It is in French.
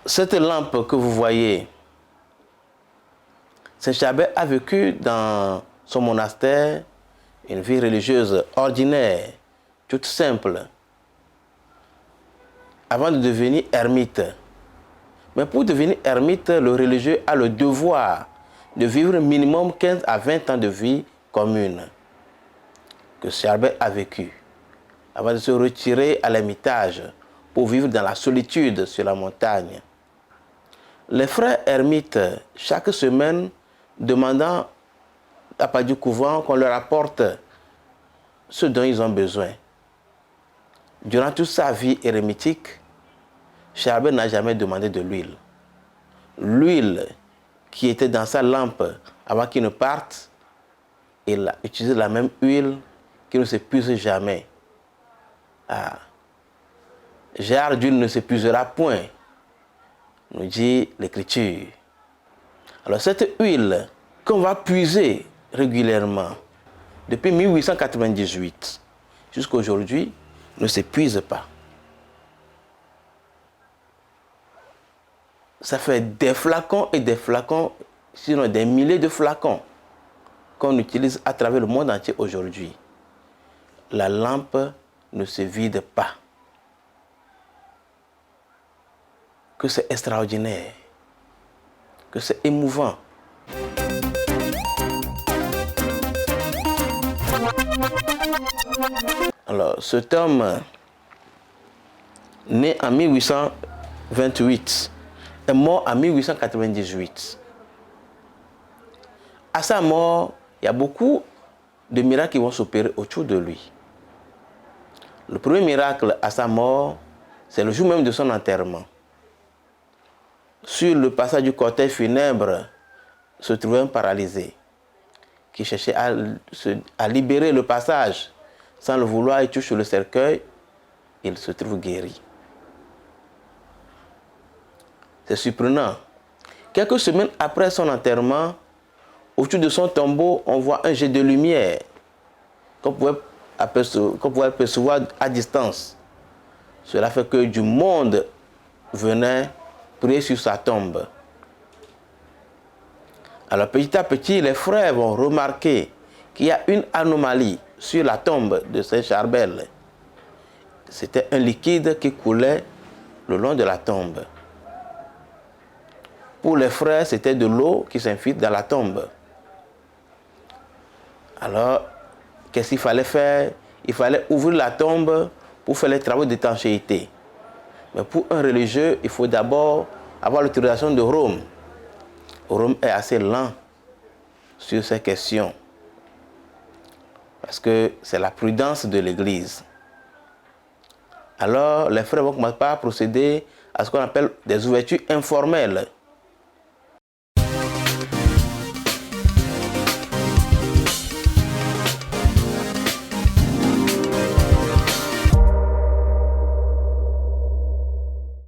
Cette lampe que vous voyez, Saint Charbel a vécu dans son monastère une vie religieuse ordinaire, toute simple, avant de devenir ermite. Mais pour devenir ermite, le religieux a le devoir de vivre minimum 15 à 20 ans de vie commune que Charbel a vécu, avant de se retirer à l'ermitage pour vivre dans la solitude sur la montagne. Les frères ermites, chaque semaine, demandant à part du couvent qu'on leur apporte ce dont ils ont besoin. Durant toute sa vie érémitique, Charbel n'a jamais demandé de l'huile. L'huile qui était dans sa lampe avant qu'il ne parte, il a utilisé la même huile qui ne s'épuise jamais. Jarre d'huile ne s'épuisera point, nous dit l'Écriture. Alors cette huile qu'on va puiser régulièrement depuis 1898 jusqu'à aujourd'hui ne s'épuise pas. Ça fait des flacons et des flacons, sinon des milliers de flacons qu'on utilise à travers le monde entier aujourd'hui. La lampe ne se vide pas. Que c'est extraordinaire, que c'est émouvant. Alors, cet homme, né en 1828, est mort en 1898. À sa mort, il y a beaucoup de miracles qui vont s'opérer autour de lui. Le premier miracle à sa mort, c'est le jour même de son enterrement. Sur le passage du cortège funèbre se trouvait un paralysé qui cherchait à libérer le passage. Sans le vouloir, il touche le cercueil, il se trouve guéri. C'est surprenant. Quelques semaines après son enterrement, autour de son tombeau, on voit un jet de lumière qu'on pouvait apercevoir à distance. Cela fait que du monde venait prier sur sa tombe. Alors petit à petit, les frères vont remarquer qu'il y a une anomalie sur la tombe de Saint Charbel. C'était un liquide qui coulait le long de la tombe. Pour les frères, c'était de l'eau qui s'infiltre dans la tombe. Alors, qu'est-ce qu'il fallait faire? Il fallait ouvrir la tombe pour faire les travaux d'étanchéité. Mais pour un religieux, il faut d'abord avoir l'autorisation de Rome. Rome est assez lent sur ces questions. Parce que c'est la prudence de l'Église. Alors, les frères vont commencer par procéder à ce qu'on appelle des ouvertures informelles.